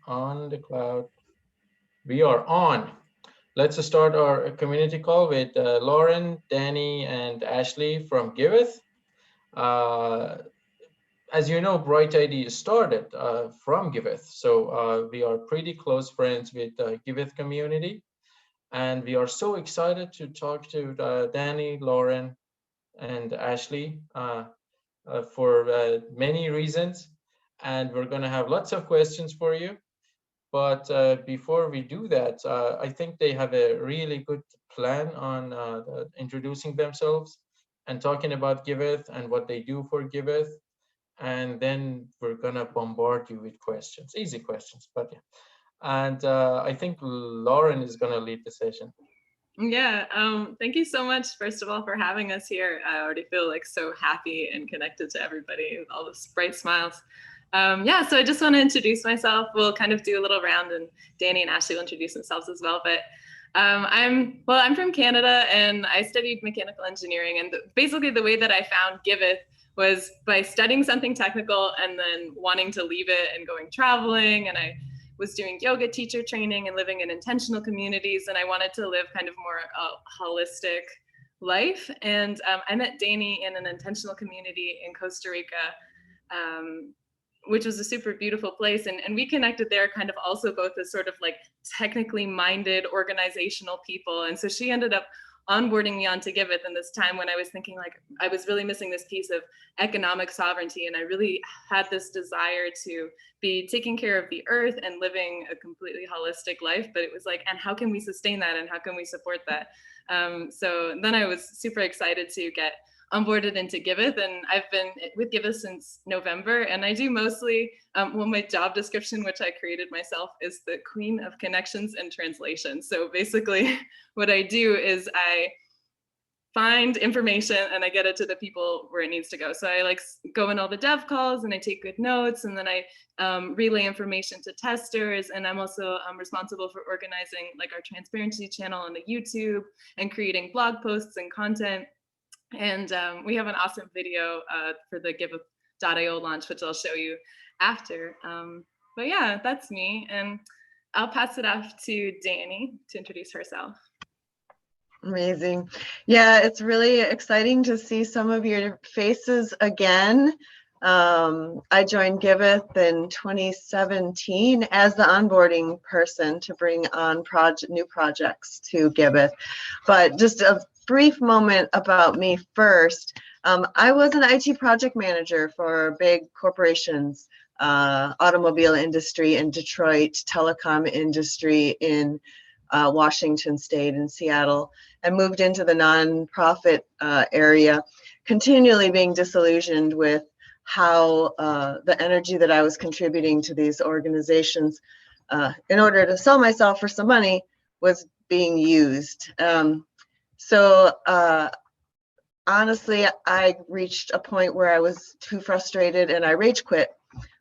On the cloud. We are on. Let's start our community call with Lauren, Dani, and Ashley from Giveth. Uh, as you know, BrightID started from Giveth, so we are pretty close friends with Giveth community, and we are so excited to talk to Dani, Lauren, and Ashley for many reasons, and we're going to have lots of questions for you. But before we do that, I think they have a really good plan on introducing themselves and talking about Giveth and what they do for Giveth. And then we're gonna bombard you with questions, easy questions, but yeah. And I think Lauren is gonna lead the session. Yeah, thank you so much, first of all, for having us here. I already feel like so happy and connected to everybody with all those bright smiles. Yeah, so I just want to introduce myself. We'll kind of do a little round, and Dani and Ashley will introduce themselves as well. But I'm from Canada, and I studied mechanical engineering. And basically, the way that I found Giveth was by studying something technical and then wanting to leave it and going traveling. And I was doing yoga teacher training and living in intentional communities, and I wanted to live kind of more holistic life. And I met Dani in an intentional community in Costa Rica, which was a super beautiful place. And we connected there kind of also both as sort of like technically minded organizational people. And so she ended up onboarding me onto Giveth in this time when I was thinking like I was really missing this piece of economic sovereignty, and I really had this desire to be taking care of the earth and living a completely holistic life. But it was like, and how can we sustain that, and how can we support that? So then I was super excited to get onboarded into Giveth, and I've been with Giveth since November. And I do mostly, well, my job description, which I created myself, is the Queen of Connections and Translation. So basically what I do is I find information and I get it to the people where it needs to go. So I like go in all the dev calls and I take good notes, and then I relay information to testers. And I'm also responsible for organizing like our transparency channel on the YouTube and creating blog posts and content. And we have an awesome video for the Giveth.io launch, which I'll show you after. But yeah, that's me. And I'll pass it off to Dani to introduce herself. Amazing. Yeah, it's really exciting to see some of your faces again. I joined Giveth in 2017 as the onboarding person to bring on new projects to Giveth. But just a brief moment about me first. I was an IT project manager for big corporations, automobile industry in Detroit, telecom industry in Washington State and Seattle, and moved into the nonprofit area, continually being disillusioned with how the energy that I was contributing to these organizations in order to sell myself for some money was being used. So honestly, I reached a point where I was too frustrated and I rage quit.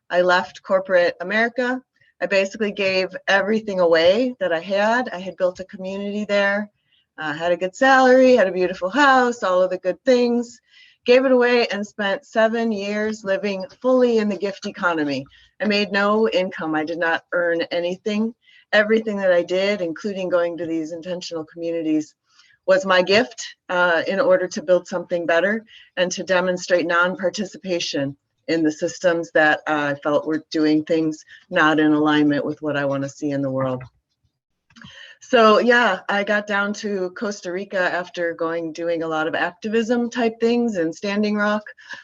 I left corporate America. I basically gave everything away that I had. I had built a community there, had a good salary, had a beautiful house, all of the good things. Gave it away and spent 7 years living fully in the gift economy. I made no income. I did not earn anything. Everything that I did, including going to these intentional communities, was my gift in order to build something better and to demonstrate non-participation in the systems that I felt were doing things not in alignment with what I want to see in the world. So yeah, I got down to Costa Rica after doing a lot of activism type things in Standing Rock.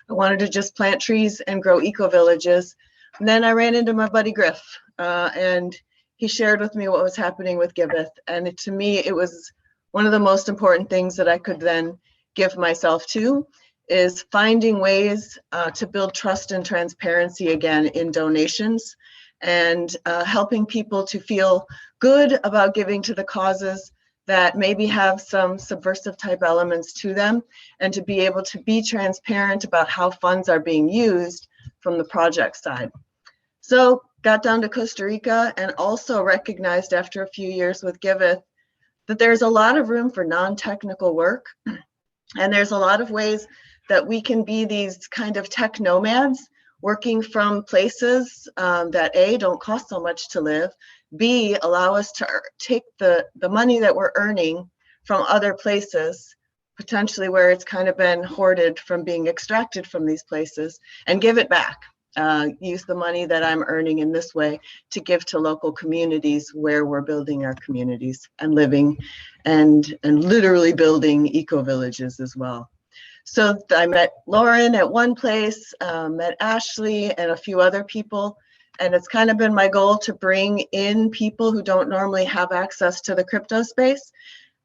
I wanted to just plant trees and grow eco-villages. And then I ran into my buddy Griff, and he shared with me what was happening with Giveth. And to me, it was one of the most important things that I could then give myself to, is finding ways to build trust and transparency again in donations, and helping people to feel good about giving to the causes that maybe have some subversive type elements to them, and to be able to be transparent about how funds are being used from the project side. So got down to Costa Rica and also recognized after a few years with Giveth that there's a lot of room for non-technical work. And there's a lot of ways that we can be these kind of tech nomads working from places that A, don't cost so much to live, B, allow us to take the money that we're earning from other places, potentially where it's kind of been hoarded from being extracted from these places, and give it back. Use the money that I'm earning in this way to give to local communities where we're building our communities and living and literally building eco-villages as well. So I met Lauren at one place, met Ashley and a few other people, and it's kind of been my goal to bring in people who don't normally have access to the crypto space.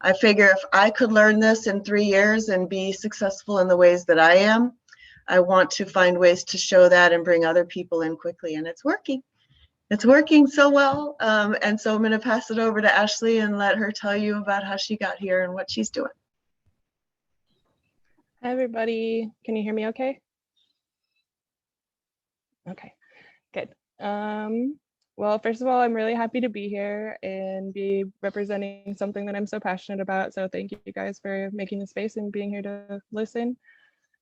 I figure if I could learn this in 3 years and be successful in the ways that I am, I want to find ways to show that and bring other people in quickly, and it's working. It's working so well. And so I'm going to pass it over to Ashley and let her tell you about how she got here and what she's doing. Hi, everybody. Can you hear me okay? Okay, good. Well, first of all, I'm really happy to be here and be representing something that I'm so passionate about. So thank you guys for making the space and being here to listen.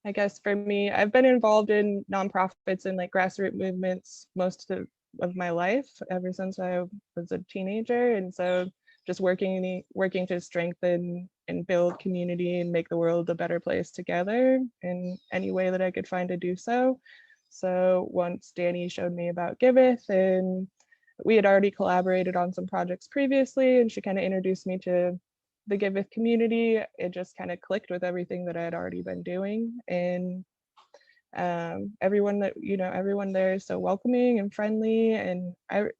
I guess for me, I've been involved in nonprofits and like grassroots movements most of my life, ever since I was a teenager. And so just working to strengthen and build community and make the world a better place together in any way that I could find to do so. So once Dani showed me about Giveth, and we had already collaborated on some projects previously, and she kind of introduced me to the Giveth community, it just kind of clicked with everything that I had already been doing. And everyone there is so welcoming and friendly, and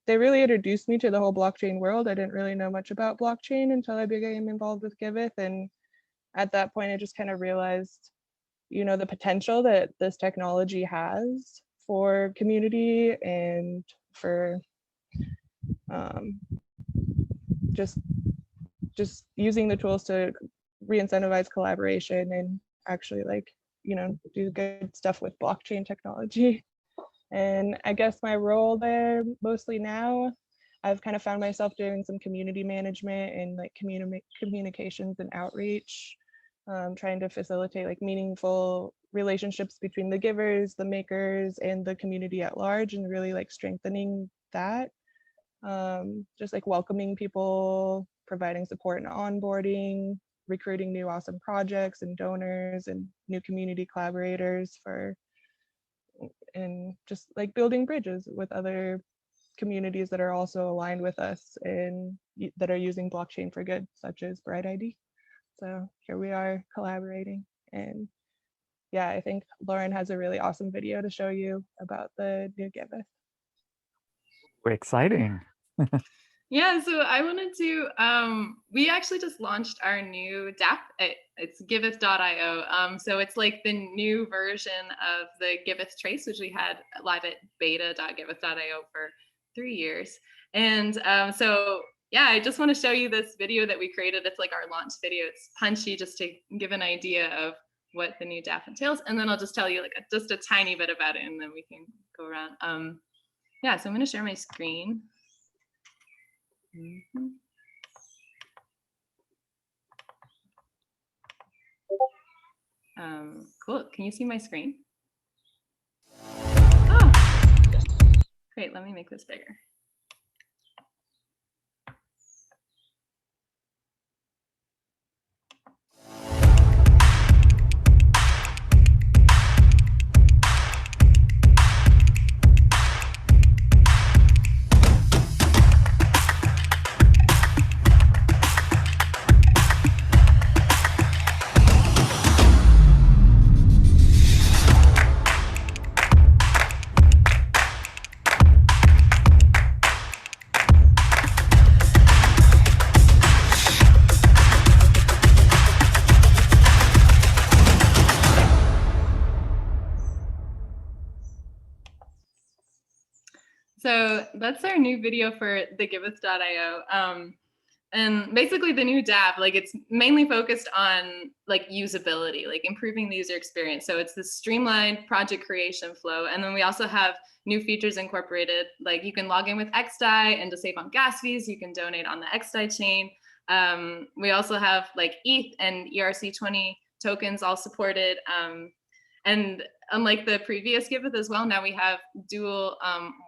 they really introduced me to the whole blockchain world. I didn't really know much about blockchain until I became involved with Giveth, and at that point I just kind of realized, the potential that this technology has for community and for just using the tools to re-incentivize collaboration and actually do good stuff with blockchain technology. And I guess my role there mostly now, I've kind of found myself doing some community management and like communications and outreach, trying to facilitate like meaningful relationships between the givers, the makers, and the community at large, and really like strengthening that. Just like welcoming people, providing support and onboarding, recruiting new awesome projects and donors and new community collaborators and just like building bridges with other communities that are also aligned with us and that are using blockchain for good, such as BrightID. So here we are collaborating. And yeah, I think Lauren has a really awesome video to show you about the new Giveth. Exciting. Yeah, so I wanted to, we actually just launched our new DApp. It's giveth.io. So it's like the new version of the Giveth trace, which we had live at beta.giveth.io for 3 years. And so, yeah, I just want to show you this video that we created. It's like our launch video. It's punchy just to give an idea of what the new DApp entails. And then I'll just tell you like just a tiny bit about it, and then we can go around. Yeah, so I'm going to share my screen. Cool. Can you see my screen? Oh, great. Let me make this bigger. So that's our new video for the Giveth.io. And basically the new DApp, like it's mainly focused on like usability, like improving the user experience. So it's the streamlined project creation flow. And then we also have new features incorporated, like you can log in with XDAI and to save on gas fees, you can donate on the XDAI chain. We also have like ETH and ERC20 tokens all supported. And unlike the previous Giveth as well, now we have dual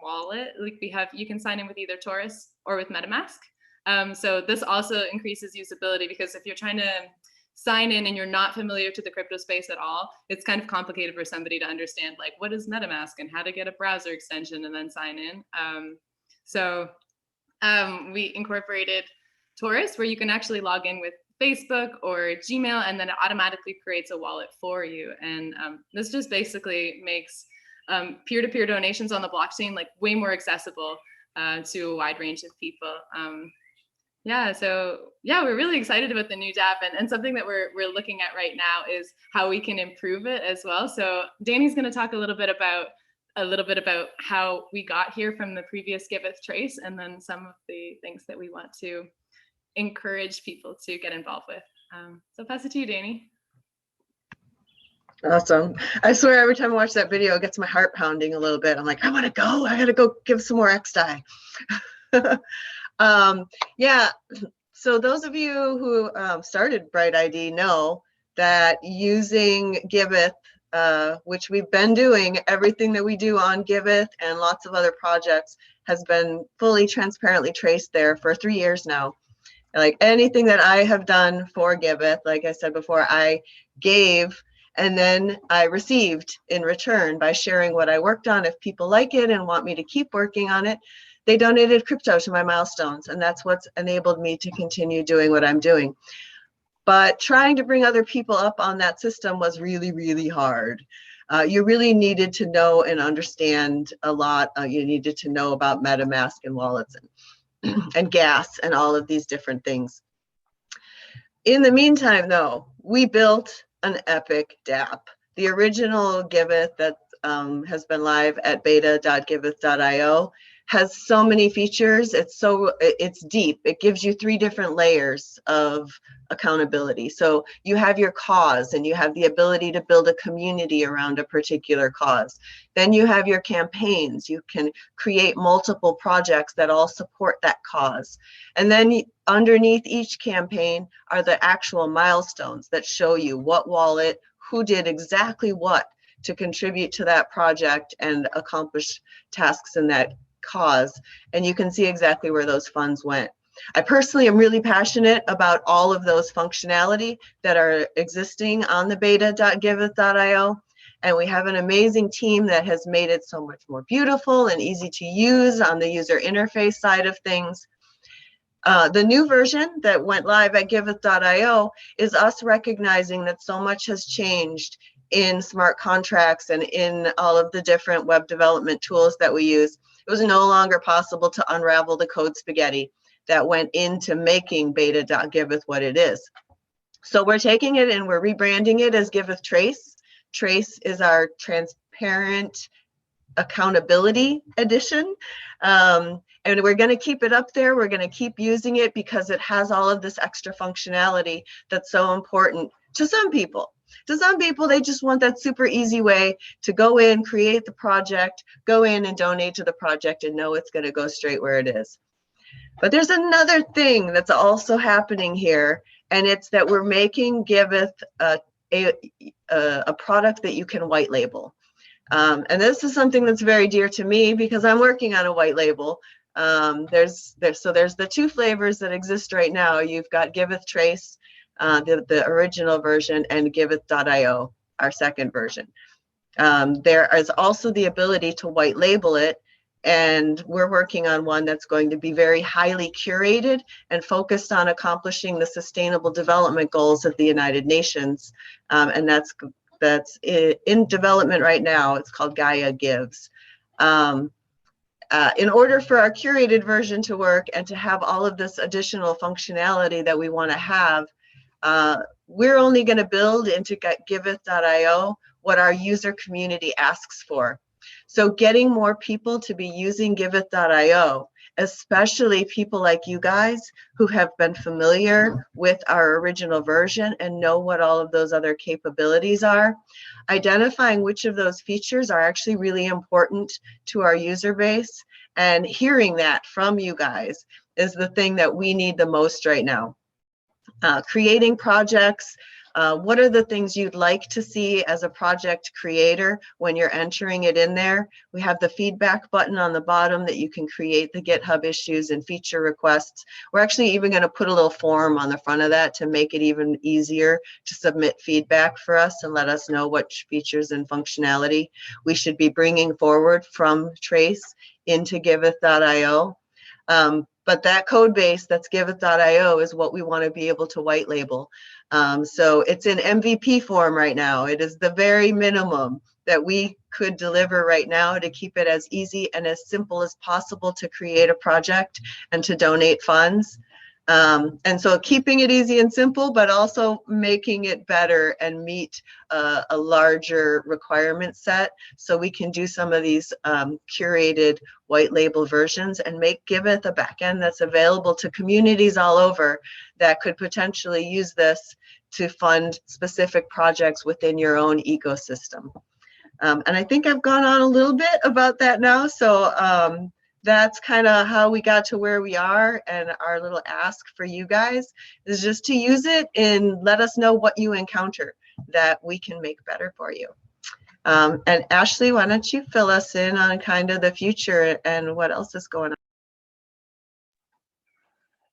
wallet. Like you can sign in with either Taurus or with MetaMask. So this also increases usability, because if you're trying to sign in and you're not familiar to the crypto space at all, it's kind of complicated for somebody to understand, like, what is MetaMask and how to get a browser extension and then sign in. We incorporated Taurus, where you can actually log in with Facebook or Gmail, and then it automatically creates a wallet for you. And this just basically makes peer-to-peer donations on the blockchain like way more accessible to a wide range of people. We're really excited about the new DApp, and something that we're looking at right now is how we can improve it as well. So Dani's going to talk a little bit about how we got here from the previous Giveth trace, and then some of the things that we want to encourage people to get involved with. So pass it to you, Dani. Awesome. I swear every time I watch that video, it gets my heart pounding a little bit. I'm like, I want to go. I got to go give some more XDAI. So those of you who started BrightID know that using Giveth, which we've been doing, everything that we do on Giveth and lots of other projects has been fully transparently traced there for 3 years now. Like anything that I have done for Giveth, like I said before, I gave and then I received in return by sharing what I worked on. If people like it and want me to keep working on it, they donated crypto to my milestones, and that's what's enabled me to continue doing what I'm doing. But trying to bring other people up on that system was really, really hard. You really needed to know and understand a lot. You needed to know about MetaMask and wallets and gas and all of these different things. In the meantime, though, we built an epic DApp. The original Giveth that has been live at beta.giveth.io has so many features. It's deep. It gives you 3 different layers of accountability. So you have your cause, and you have the ability to build a community around a particular cause. Then you have your campaigns. You can create multiple projects that all support that cause. And then underneath each campaign are the actual milestones that show you what wallet, who did exactly what to contribute to that project and accomplish tasks in that cause, and you can see exactly where those funds went. I personally am really passionate about all of those functionality that are existing on the beta.giveth.io, and we have an amazing team that has made it so much more beautiful and easy to use on the user interface side of things. The new version that went live at giveth.io is us recognizing that so much has changed in smart contracts and in all of the different web development tools that we use. It was no longer possible to unravel the code spaghetti that went into making beta.giveth what it is. So we're taking it and we're rebranding it as Giveth Trace. Trace is our transparent accountability edition. And we're going to keep it up there. We're going to keep using it because it has all of this extra functionality that's so important to some people. To some people, they just want that super easy way to go in, create the project, go in and donate to the project and know it's going to go straight where it is. But there's another thing that's also happening here, and it's that we're making Giveth a product that you can white label. And this is something that's very dear to me because I'm working on a white label. There's the 2 flavors that exist right now. You've got Giveth Trace, the original version, and Giveth.io, our second version. There is also the ability to white label it, and we're working on one that's going to be very highly curated and focused on accomplishing the Sustainable Development Goals of the United Nations, and that's in development right now. It's called Gaia Gives. In order for our curated version to work and to have all of this additional functionality that we want to have, we're only going to build into Giveth.io what our user community asks for. So getting more people to be using Giveth.io, especially people like you guys who have been familiar with our original version and know what all of those other capabilities are, identifying which of those features are actually really important to our user base, and hearing that from you guys is the thing that we need the most right now. Creating projects, What are the things you'd like to see as a project creator when you're entering it in there? We have the feedback button on the bottom that you can create the GitHub issues and feature requests. We're actually even going to put a little form on the front of that to make it even easier to submit feedback for us and let us know what features and functionality we should be bringing forward from Trace into Giveth.io. But that code base that's Giveth.io is what we want to be able to white label. So it's in MVP form right now. It is the very minimum that we could deliver right now to keep it as easy and as simple as possible to create a project and to donate funds. And so keeping it easy and simple, but also making it better and meet a larger requirement set so we can do some of these curated white label versions and make Giveth a backend that's available to communities all over that could potentially use this to fund specific projects within your own ecosystem. And I think I've gone on a little bit about that now. So that's kind of how we got to where we are, and our little ask for you guys is just to use it and let us know what you encounter that we can make better for you. And Ashley, why don't you fill us in on kind of the future and what else is going on?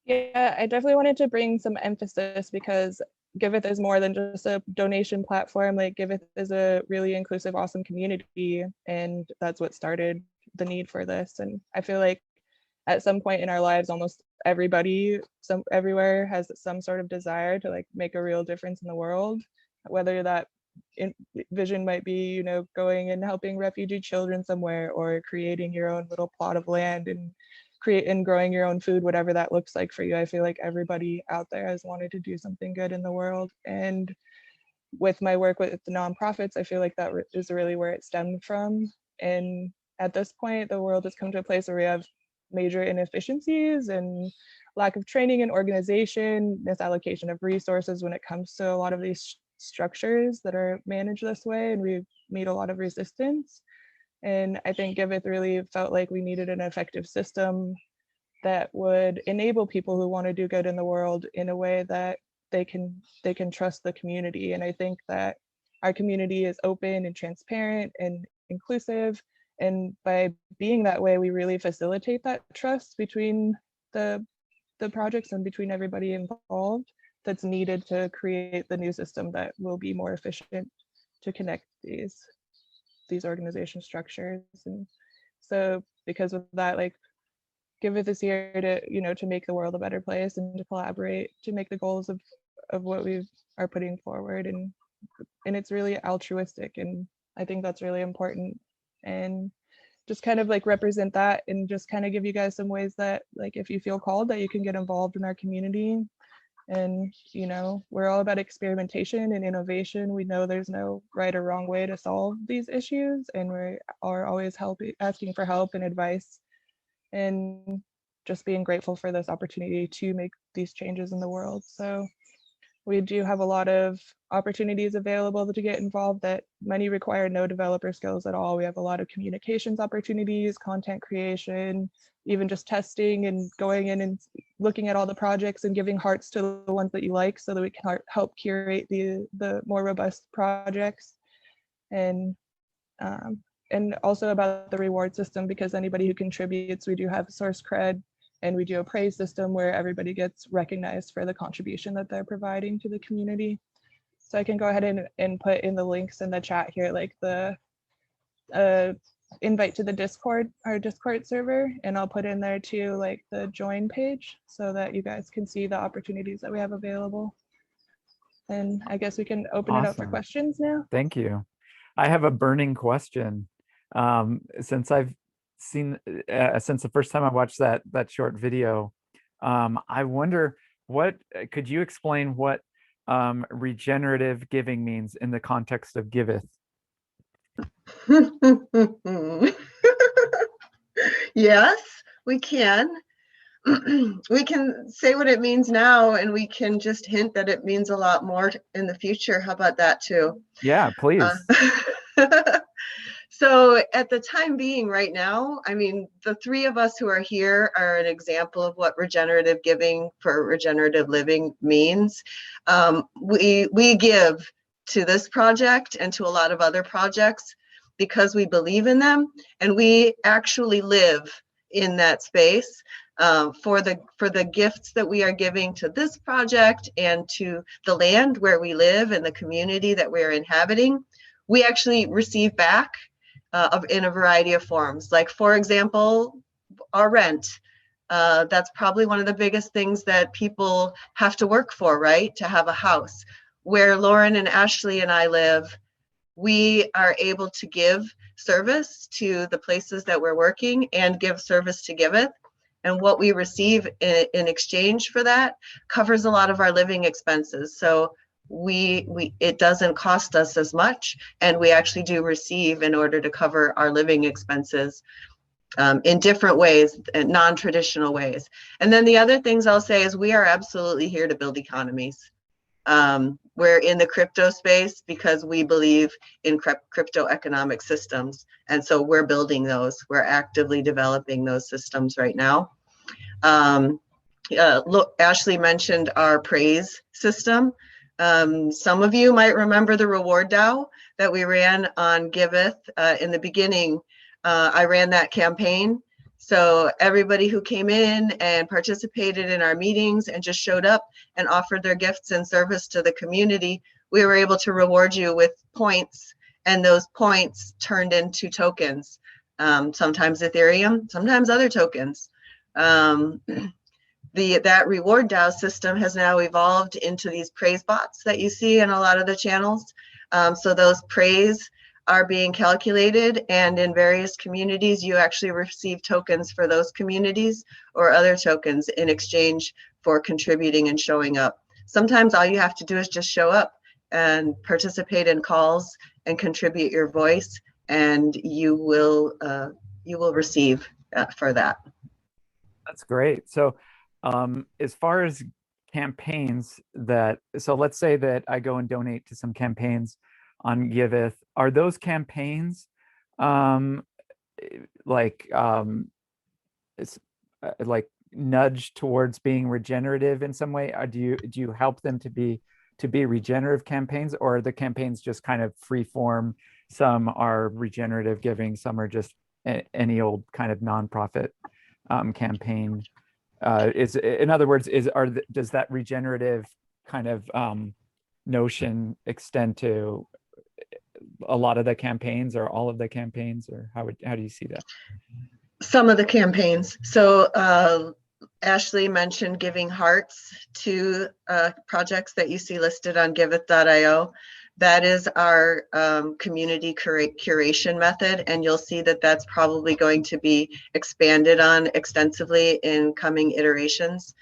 Yeah, I definitely wanted to bring some emphasis because Giveth is more than just a donation platform. Like Giveth is a really inclusive, awesome community, and that's what started the need for this. And I feel like at some point in our lives, almost everybody everywhere has some sort of desire to like make a real difference in the world, whether that vision might be, you know, going and helping refugee children somewhere, or creating your own little plot of land and growing your own food, whatever that looks like for you. I feel like everybody out there has wanted to do something good in the world. And with my work with the nonprofits, I feel like that is really where it stemmed from. And at this point, the world has come to a place where we have major inefficiencies and lack of training and organization, misallocation of resources when it comes to a lot of these structures that are managed this way, and we meet a lot of resistance. And I think Giveth really felt like we needed an effective system that would enable people who want to do good in the world in a way that they can trust the community. And I think that our community is open and transparent and inclusive. And by being that way, we really facilitate that trust between the projects and between everybody involved that's needed to create the new system that will be more efficient to connect these organization structures. And so because of that, like Giveth is here to, you know, to make the world a better place and to collaborate to make the goals of what we are putting forward. And it's really altruistic, and I think that's really important. And just kind of like represent that and just kind of give you guys some ways that, like, if you feel called, that you can get involved in our community. And, you know, we're all about experimentation and innovation. We know there's no right or wrong way to solve these issues, and we are always asking for help and advice, and just being grateful for this opportunity to make these changes in the world. So we do have a lot of opportunities available to get involved that many require no developer skills at all. We have a lot of communications opportunities, content creation, even just testing and going in and looking at all the projects and giving hearts to the ones that you like so that we can help curate the more robust projects. And also about the reward system, because anybody who contributes, we do have source cred, and we do a praise system where everybody gets recognized for the contribution that they're providing to the community. So I can go ahead and put in the links in the chat here, like the invite to the Discord, our Discord server, and I'll put in there too, like the join page, so that you guys can see the opportunities that we have available. And I guess we can open it up for questions now. Thank you. I have a burning question. Since I've seen, since the first time I watched that short video, I wonder, what could you explain what regenerative giving means in the context of Giveth? Yes, we can. We can say what it means now, and we can just hint that it means a lot more in the future. How about that too? Yeah, please. So at the time being right now, I mean, the three of us who are here are an example of what regenerative giving for regenerative living means. We give to this project and to a lot of other projects because we believe in them, and we actually live in that space. For the gifts that we are giving to this project and to the land where we live and the community that we're inhabiting, we actually receive back in a variety of forms. Like, for example, our rent. That's probably one of the biggest things that people have to work for, right? To have a house. Where Lauren and Ashley and I live, we are able to give service to the places that we're working and give service to Giveth. And what we receive in exchange for that covers a lot of our living expenses. So it doesn't cost us as much, and we actually do receive in order to cover our living expenses in different ways, non-traditional ways. And then the other things I'll say is we are absolutely here to build economies. We're in the crypto space because we believe in crypto economic systems. And so we're building those. We're actively developing those systems right now. Look, Ashley mentioned our praise system. Some of you might remember the reward DAO that we ran on Giveth. In the beginning, I ran that campaign. So everybody who came in and participated in our meetings and just showed up and offered their gifts and service to the community, we were able to reward you with points, and those points turned into tokens, sometimes Ethereum, sometimes other tokens. That reward DAO system has now evolved into these praise bots that you see in a lot of the channels. So those praise are being calculated, and in various communities, you actually receive tokens for those communities or other tokens in exchange for contributing and showing up. Sometimes all you have to do is just show up and participate in calls and contribute your voice, and you will receive for that. That's great. So as far as campaigns so let's say that I go and donate to some campaigns on Giveth, are those campaigns like nudge towards being regenerative in some way? Or do you help them to be regenerative campaigns, or are the campaigns just kind of free form? Some are regenerative giving, some are just any old kind of nonprofit campaign. In other words, does that regenerative kind of notion extend to a lot of the campaigns or all of the campaigns, or how do you see that? Some of the campaigns. So Ashley mentioned giving hearts to projects that you see listed on giveth.io. That is our community curation method, and you'll see that that's probably going to be expanded on extensively in coming iterations.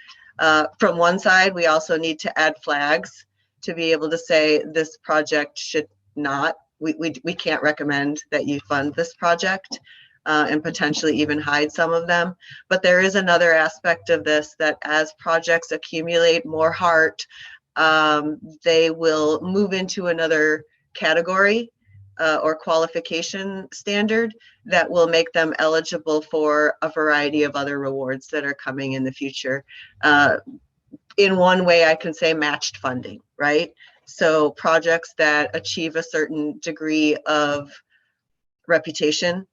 From one side, we also need to add flags to be able to say this project should not, we can't recommend that you fund this project, and potentially even hide some of them. But there is another aspect of this, that as projects accumulate more heart, they will move into another category or qualification standard that will make them eligible for a variety of other rewards that are coming in the future. In one way, I can say matched funding, right? So projects that achieve a certain degree of reputation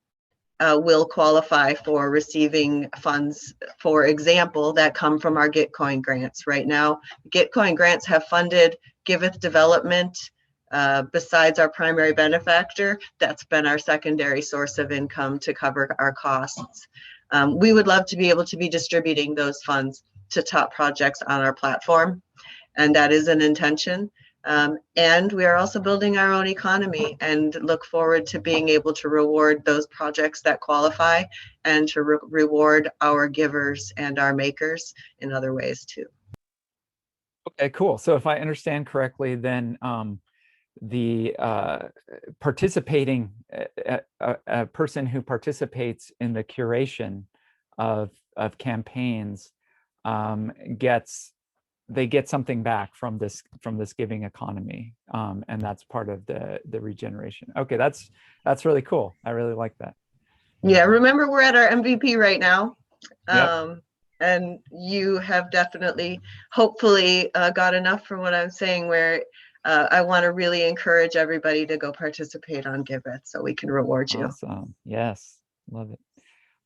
will qualify for receiving funds, for example, that come from our Gitcoin grants. Right now, Gitcoin grants have funded Giveth development. Besides our primary benefactor, that's been our secondary source of income to cover our costs. We would love to be able to be distributing those funds to top projects on our platform, and that is an intention. And we are also building our own economy and look forward to being able to reward those projects that qualify, and to reward our givers and our makers in other ways too. Okay, cool. So if I understand correctly, then the participating, a person who participates in the curation of campaigns gets they get something back from this giving economy, and that's part of the regeneration. Okay, that's really cool. I really like that. Yeah, remember we're at our MVP right now. Yep. And you have definitely, hopefully, got enough from what I'm saying, where I want to really encourage everybody to go participate on Giveth so we can reward you. Awesome. Yes, love it.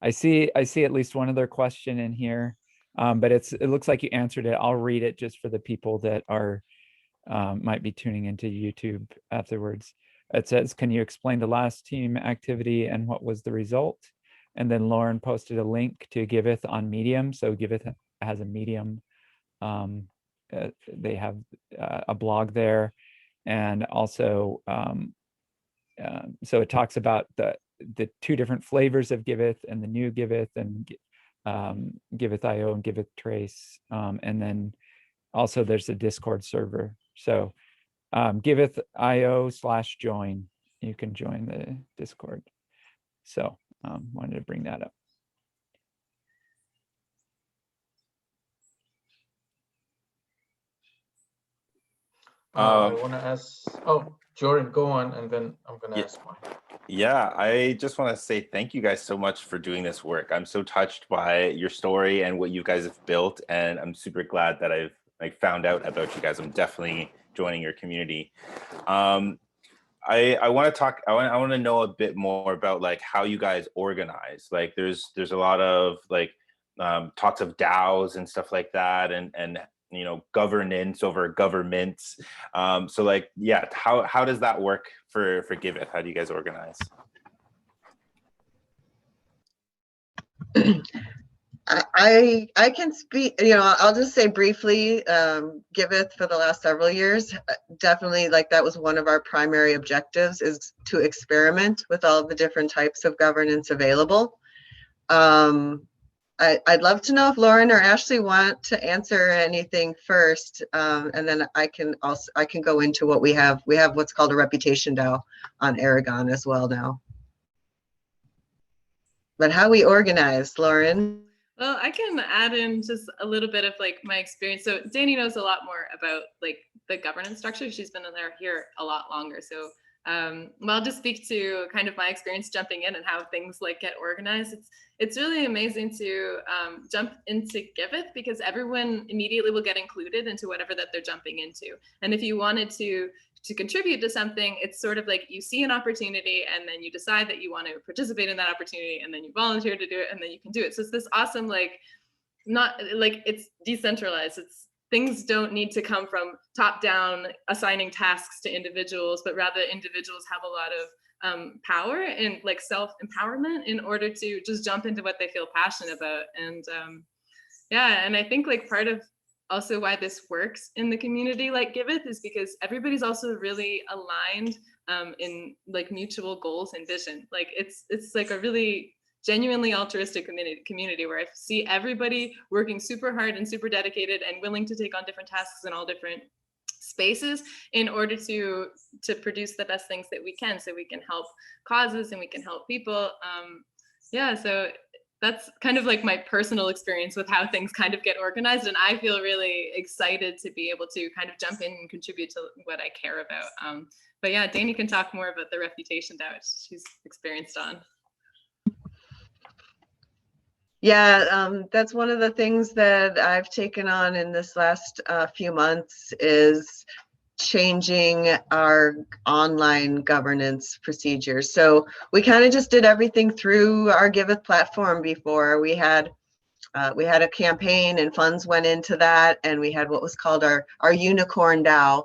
I see at least one other question in here, but it looks like you answered it. I'll read it just for the people that are might be tuning into YouTube afterwards. It says, can you explain the last team activity and what was the result? And then Lauren posted a link to Giveth on Medium. So Giveth has a Medium. They have a blog there. And also, so it talks about the two different flavors of Giveth and the new Giveth, and Giveth.io and Giveth Trace. And then also there's a Discord server. So Giveth.io/join, you can join the Discord. So wanted to bring that up. I want to ask, oh, Jordan, go on, and then I'm going to Yeah. ask mine. Yeah, I just want to say thank you guys so much for doing this work. I'm so touched by your story and what you guys have built, and I'm super glad that I've found out about you guys. I'm definitely joining your community. I want to talk. I want to know a bit more about how you guys organize. There's a lot of talks of DAOs and stuff like that, and governance over governments. So yeah, how does that work for Giveth? How do you guys organize? I can speak, I'll just say briefly, Giveth for the last several years, definitely that was one of our primary objectives, is to experiment with all the different types of governance available. I'd love to know if Lauren or Ashley want to answer anything first, and then I can go into what we have. We have what's called a reputation DAO on Aragon as well now. But how we organize, Lauren? Well, I can add in just a little bit of my experience. So Dani knows a lot more about the governance structure. She's been in here a lot longer. So well, I'll just speak to kind of my experience jumping in and how things get organized. It's really amazing to jump into Giveth, because everyone immediately will get included into whatever that they're jumping into. And if you wanted to contribute to something, it's sort of you see an opportunity and then you decide that you want to participate in that opportunity, and then you volunteer to do it, and then you can do it. So it's this awesome, it's decentralized. It's things don't need to come from top down assigning tasks to individuals, but rather individuals have a lot of power and self-empowerment in order to just jump into what they feel passionate about. And yeah, and I think part of also why this works in the community like Giveth is because everybody's also really aligned in mutual goals and vision. It's a really genuinely altruistic community where I see everybody working super hard and super dedicated and willing to take on different tasks in all different spaces in order to produce the best things that we can, so we can help causes and we can help people. Yeah, so that's kind of my personal experience with how things kind of get organized, and I feel really excited to be able to kind of jump in and contribute to what I care about. But yeah, Dani can talk more about the reputation DAO, which she's experienced on. Yeah, that's one of the things that I've taken on in this last few months, is changing our online governance procedures. So we kind of just did everything through our Giveth platform before. We had a campaign and funds went into that, and we had what was called our unicorn DAO,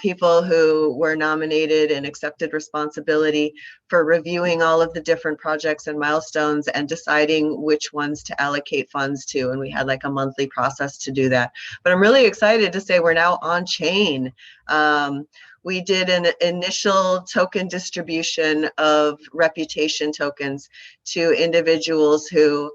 people who were nominated and accepted responsibility for reviewing all of the different projects and milestones and deciding which ones to allocate funds to. And we had a monthly process to do that. But I'm really excited to say we're now on chain. We did an initial token distribution of reputation tokens to individuals who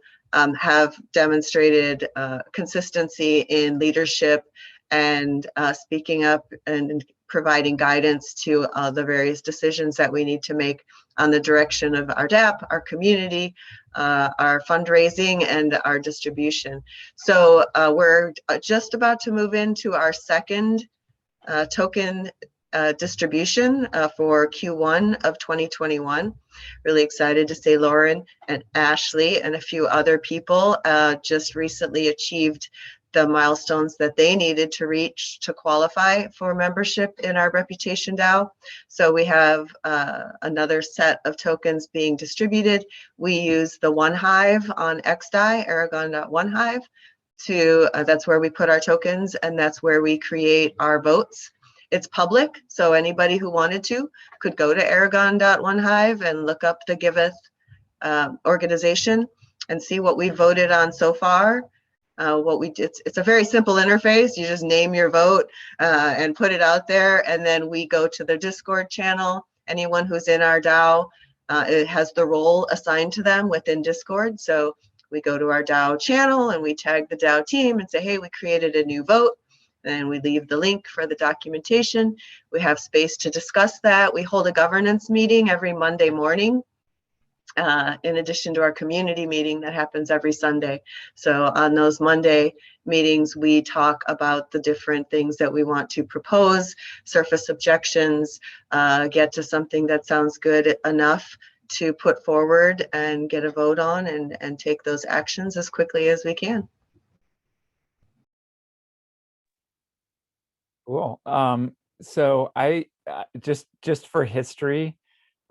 have demonstrated consistency in leadership and speaking up and providing guidance to the various decisions that we need to make on the direction of our DApp, our community, our fundraising, and our distribution. So we're just about to move into our second token distribution for Q1 of 2021. Really excited to say Lauren and Ashley and a few other people just recently achieved the milestones that they needed to reach to qualify for membership in our Reputation DAO. So we have another set of tokens being distributed. We use the OneHive on XDAI, Aragon.OneHive, to that's where we put our tokens, and that's where we create our votes. It's public, so anybody who wanted to could go to Aragon.OneHive and look up the Giveth organization and see what we voted on so far. It's a very simple interface. You just name your vote and put it out there, and then we go to the Discord channel. Anyone who's in our DAO, it has the role assigned to them within Discord. So we go to our DAO channel and we tag the DAO team and say, hey, we created a new vote. Then we leave the link for the documentation. We have space to discuss that. We hold a governance meeting every Monday morning, in addition to our community meeting that happens every Sunday. So on those Monday meetings, we talk about the different things that we want to propose, surface objections, get to something that sounds good enough to put forward and get a vote on, and take those actions as quickly as we can. Cool. So I just for history,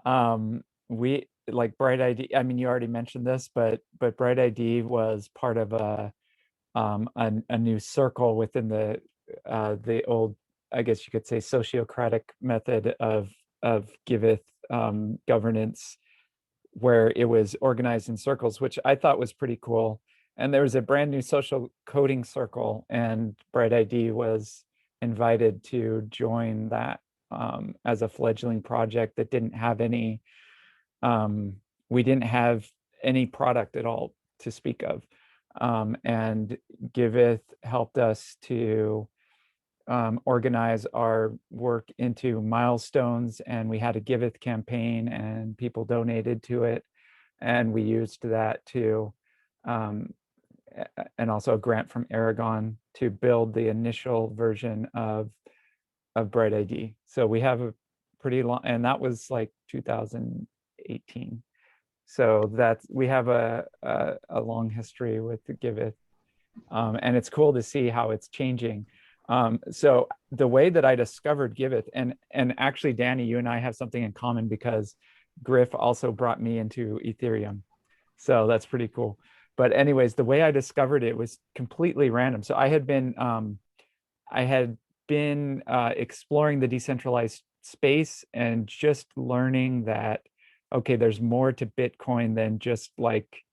we like BrightID. I mean, you already mentioned this, but BrightID was part of a new circle within the old, I guess you could say, sociocratic method of Giveth governance, where it was organized in circles, which I thought was pretty cool. And there was a brand new social coding circle, and BrightID was invited to join that as a fledgling project that didn't have any, we didn't have any product at all to speak of. And Giveth helped us to organize our work into milestones, and we had a Giveth campaign and people donated to it. And we used that to, and also a grant from Aragon to build the initial version of BrightID. So we have a pretty long, and that was like 2018. So that's, we have a long history with the Giveth, and it's cool to see how it's changing. So the way that I discovered Giveth, and actually, Dani, you and I have something in common, because Griff also brought me into Ethereum. So that's pretty cool. But anyways, the way I discovered it was completely random. So I had been exploring the decentralized space and just learning that, okay, there's more to Bitcoin than just like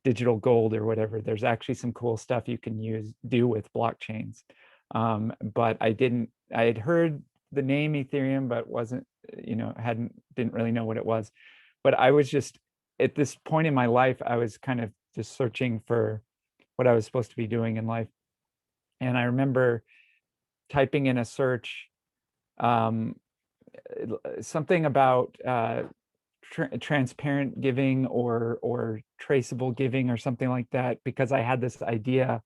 digital gold or whatever. There's actually some cool stuff you can do with blockchains. But I had heard the name Ethereum, but wasn't, didn't really know what it was. But I was just, at this point in my life, I was kind of just searching for what I was supposed to be doing in life. And I remember typing in a search, something about transparent giving or traceable giving or something like that, because I had this idea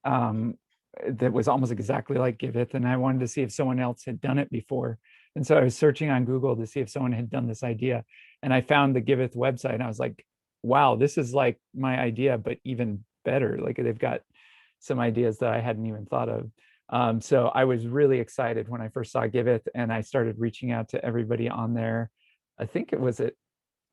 that was almost exactly like Giveth, and I wanted to see if someone else had done it before. And so I was searching on Google to see if someone had done this idea, and I found the Giveth website, and I was like, wow, this is like my idea, but even better. Like, they've got some ideas that I hadn't even thought of. So I was really excited when I first saw Giveth, and I started reaching out to everybody on there. I think it was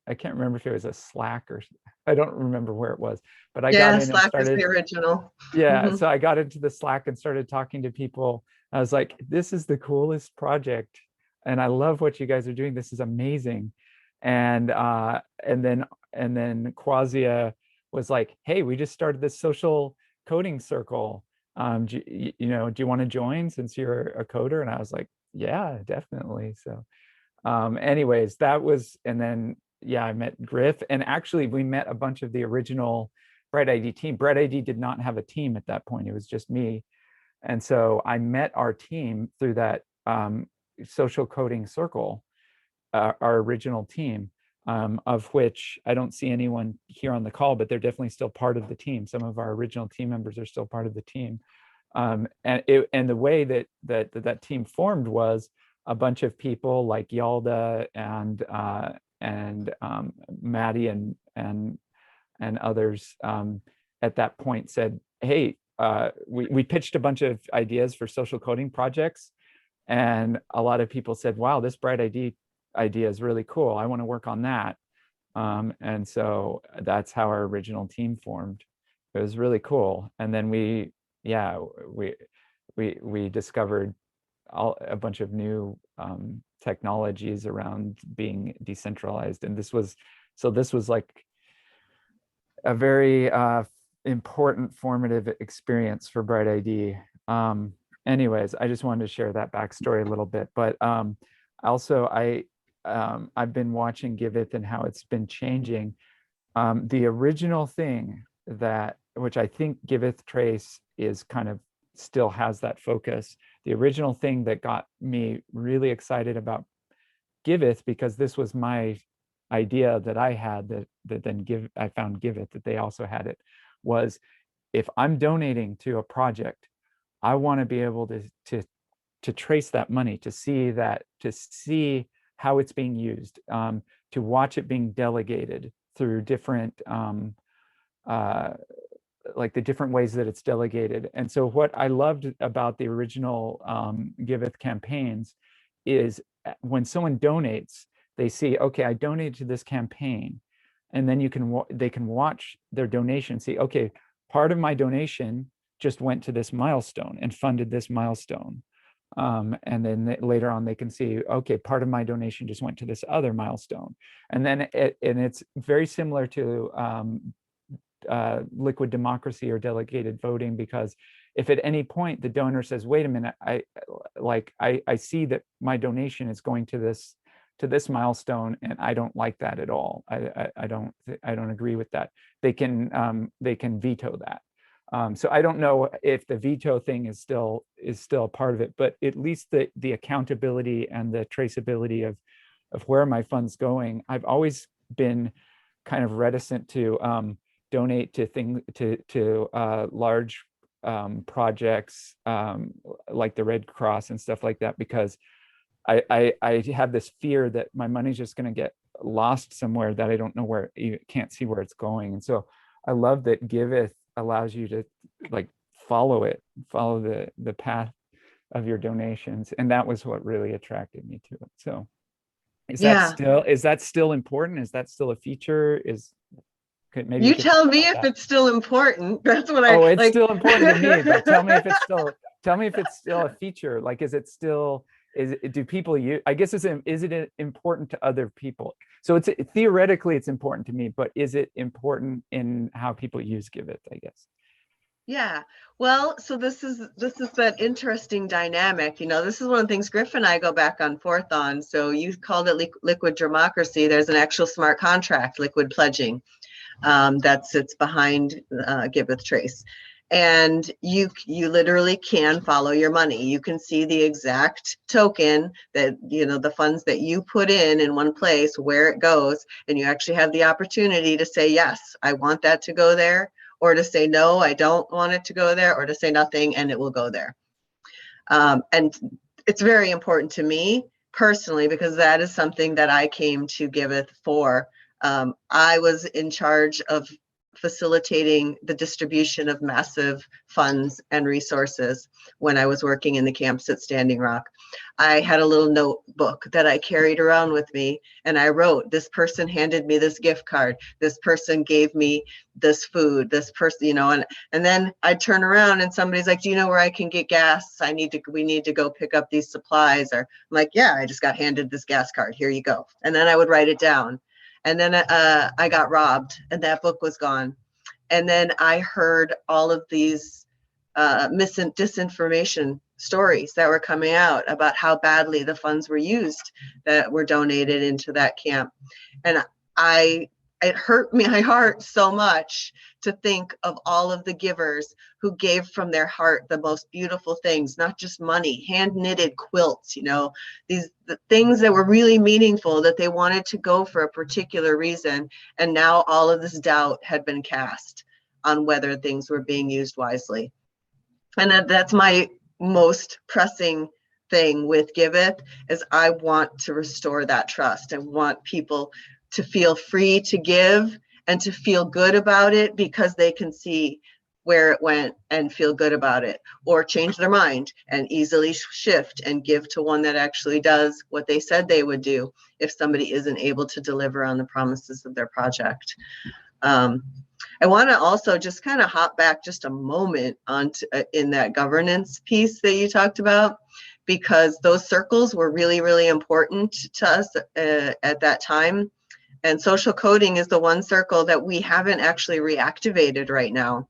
I can't remember if it was a Slack or, I don't remember where it was, but I got in Slack and started, is the original. yeah. So I got into the Slack and started talking to people. I was like, this is the coolest project, and I love what you guys are doing. This is amazing. And then Quasia was like, hey, we just started this social coding circle. Do you want to join since you're a coder? And I was like, yeah, definitely. So anyways, that was, and then, yeah, I met Griff, and actually we met a bunch of the original BrightID team. BrightID did not have a team at that point. It was just me. And so I met our team through that social coding circle, our original team, of which I don't see anyone here on the call, but they're definitely still part of the team. Some of our original team members are still part of the team. And the way that team formed was a bunch of people like Yalda and Maddie and others at that point said, hey, we pitched a bunch of ideas for social coding projects, and a lot of people said, wow, this BrightID idea is really cool. I want to work on that. And so that's how our original team formed. It was really cool. And then we discovered a bunch of new technologies around being decentralized. And this was like a very important formative experience for BrightID. Anyways, I just wanted to share that backstory a little bit. But also, I've been watching Giveth and how it's been changing. The original thing which I think Giveth Trace is kind of still has that focus. The original thing that got me really excited about Giveth, because this was my idea that I had that then I found Giveth that they also had it, was if I'm donating to a project, I want to be able to trace that money, to see how it's being used, to watch it being delegated through different like the different ways that it's delegated. And so what I loved about the original Giveth campaigns is when someone donates, they see, okay, I donated to this campaign, and then they can watch their donation, see, okay, part of my donation just went to this milestone and funded this milestone. And then later on they can see, okay, part of my donation just went to this other milestone. And then it's very similar to liquid democracy or delegated voting, because if at any point the donor says, wait a minute, I see that my donation is going to this milestone, and I don't like that at all. I don't agree with that. They can veto that. So I don't know if the veto thing is still a part of it, but at least the accountability and the traceability of where my fund's going. I've always been kind of reticent to donate to large projects like the Red Cross and stuff like that, because I have this fear that my money's just going to get lost somewhere that I don't know where, you can't see where it's going. And so I love that Giveth allows you to like follow the path of your donations, and that was what really attracted me to it. So is that still important? Is that still a feature? Maybe you tell me if it's still important. That's what it's still important to me, but tell me if it's still a feature. Like, do people use, I guess, is it important to other people? So it's theoretically it's important to me, but is it important in how people use Giveth, I guess? Yeah, well, so this is that interesting dynamic. This is one of the things Griff and I go back and forth on. So you called it liquid democracy. There's an actual smart contract, liquid pledging, that sits behind Giveth Trace. And you literally can follow your money. You can see the exact token that, the funds that you put in one place, where it goes, and you actually have the opportunity to say, yes, I want that to go there, or to say, no, I don't want it to go there, or to say nothing, and it will go there. And it's very important to me personally, because that is something that I came to Giveth for. I was in charge of facilitating the distribution of massive funds and resources when I was working in the camps at Standing Rock. I had a little notebook that I carried around with me, and I wrote, this person handed me this gift card, this person gave me this food, this person, and then I'd turn around and somebody's like, do you know where I can get gas? We need to go pick up these supplies. Or I'm like, yeah, I just got handed this gas card, here you go. And then I would write it down. And then I got robbed, and that book was gone. And then I heard all of these disinformation stories that were coming out about how badly the funds were used that were donated into that camp. And I it hurt my heart so much to think of all of the givers who gave from their heart the most beautiful things, not just money, hand knitted quilts, you know, the things that were really meaningful that they wanted to go for a particular reason. And now all of this doubt had been cast on whether things were being used wisely. And that's my most pressing thing with Giveth, is I want to restore that trust. I want people to feel free to give and to feel good about it because they can see where it went and feel good about it, or change their mind and easily shift and give to one that actually does what they said they would do if somebody isn't able to deliver on the promises of their project. I want to also just kind of hop back just a moment onto in that governance piece that you talked about, because those circles were really, really important to us at that time. And social coding is the one circle that we haven't actually reactivated right now.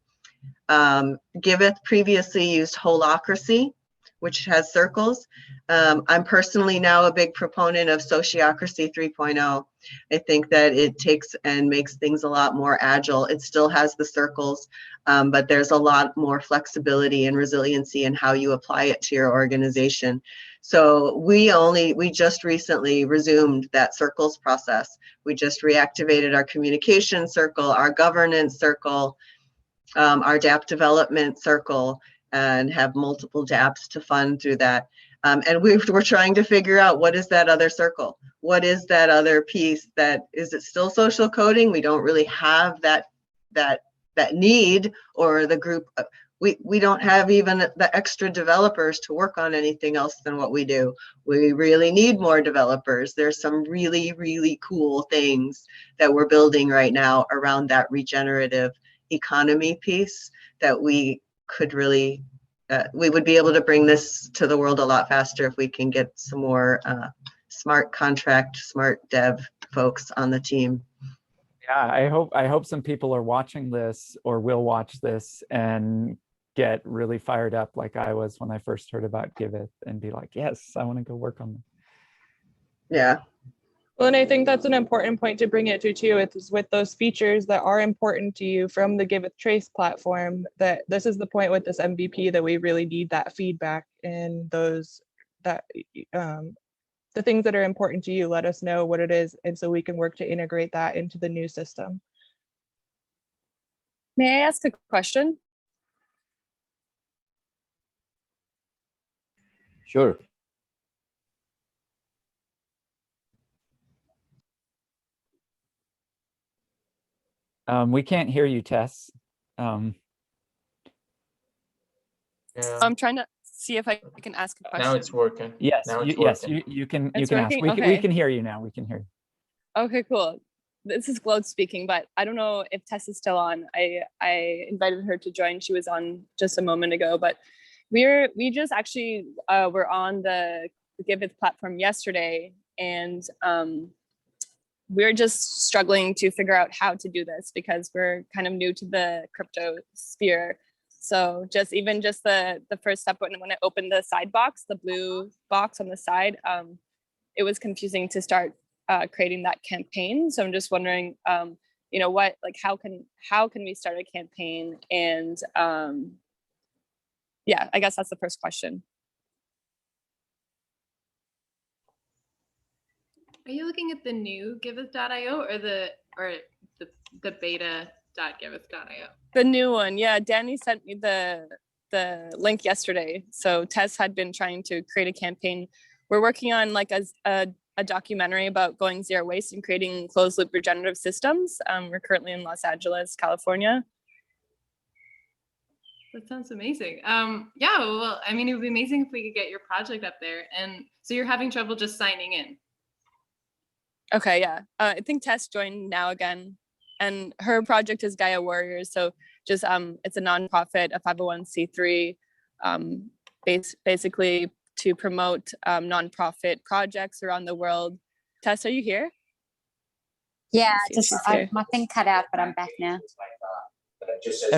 Giveth previously used holacracy, which has circles. I'm personally now a big proponent of sociocracy 3.0. I think that it takes and makes things a lot more agile. It still has the circles, but there's a lot more flexibility and resiliency in how you apply it to your organization. So we just recently resumed that circles process. We just reactivated our communication circle, our governance circle, our DApp development circle, and have multiple DApps to fund through that. And we're trying to figure out, what is that other circle? What is that other piece? That is it still social coding? We don't really have that need, or the group. We don't have even the extra developers to work on anything else than what we do. We really need more developers. There's some really, really cool things that we're building right now around that regenerative economy piece that we could really, we would be able to bring this to the world a lot faster if we can get some more smart contract, smart dev folks on the team. Yeah, I hope some people are watching this or will watch this and get really fired up like I was when I first heard about Giveth, and be like, yes, I want to go work on this. Yeah. Well, and I think that's an important point to bring it to too. It's with those features that are important to you from the Giveth Trace platform, that this is the point with this MVP that we really need that feedback, and those that the things that are important to you, let us know what it is, and so we can work to integrate that into the new system. May I ask a question? Sure. We can't hear you, Tess. Yeah. I'm trying to see if I can ask a question. Now it's working. Yes, Now it's yes, working. you can It's ask. working? We Okay. can hear you now. We can hear you. Okay, cool. This is Glow speaking, but I don't know if Tess is still on. I invited her to join. She was on just a moment ago, but we just actually were on the Giveth platform yesterday, and we're just struggling to figure out how to do this because we're kind of new to the crypto sphere. So just the first step, when I opened the side box, the blue box on the side, it was confusing to start creating that campaign. So I'm just wondering, you know, how can we start a campaign? And yeah, I guess that's the first question. Are you looking at the new Giveth.io or the beta.giveth.io? The new one, yeah. Dani sent me the link yesterday. So Tess had been trying to create a campaign. We're working on like a documentary about going zero waste and creating closed loop regenerative systems. We're currently in Los Angeles, California. That sounds amazing. Yeah, well, I mean, it would be amazing if we could get your project up there. And so you're having trouble just signing in. Okay, yeah. I think Tess joined now again, and her project is Gaia Warriors. So just it's a nonprofit, a 501c3, basically to promote nonprofit projects around the world. Tess, are you here? Yeah, my thing cut out, but I'm back now.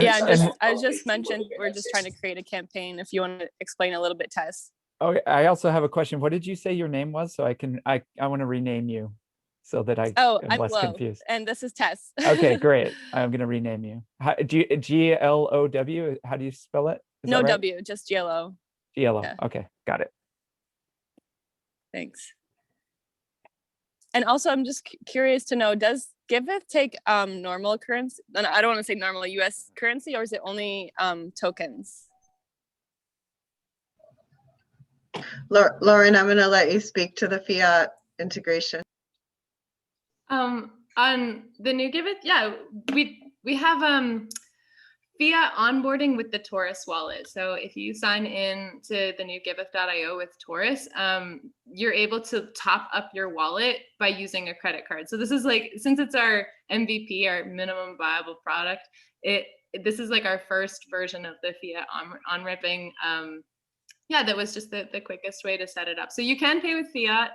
Yeah, I just mentioned we're just trying to create a campaign. If you want to explain a little bit, Tess. Okay, I also have a question. What did you say your name was? So I want to rename you. so that I Oh, am I'm less Glow, confused. and this is Tess. Okay, great. I'm going to rename you. GLOW, how do you spell it? Is No that right? W, just yellow. GLO. Yeah. Okay, got it. Thanks. And also, I'm just curious to know, does Giveth take normal currency? I don't want to say normal US currency, or is it only tokens? Lauren, I'm going to let you speak to the fiat integration. On the new Giveth, yeah, we have fiat onboarding with the Taurus wallet. So if you sign in to the new Giveth.io with Taurus, you're able to top up your wallet by using a credit card. So this is like, since it's our MVP, our minimum viable product, this is like our first version of the fiat on-ripping. Yeah, that was just the quickest way to set it up. So you can pay with fiat,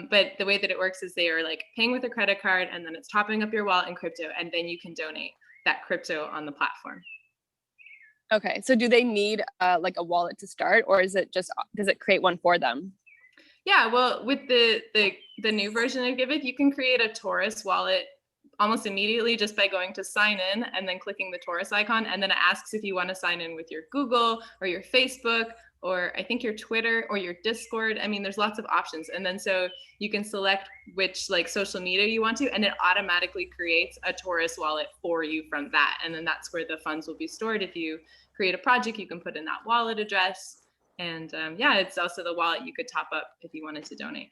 but the way that it works is they are like paying with a credit card, and then it's topping up your wallet in crypto, and then you can donate that crypto on the platform. Okay, so do they need like a wallet to start, or is it just, does it create one for them? Yeah, well, with the new version of Giveth, you can create a Taurus wallet almost immediately just by going to sign in and then clicking the Taurus icon, and then it asks if you want to sign in with your Google or your Facebook, or I think your Twitter or your Discord. I mean, there's lots of options. And then so you can select which like social media you want to, and it automatically creates a Taurus wallet for you from that. And then that's where the funds will be stored. If you create a project, you can put in that wallet address. And yeah, it's also the wallet you could top up if you wanted to donate.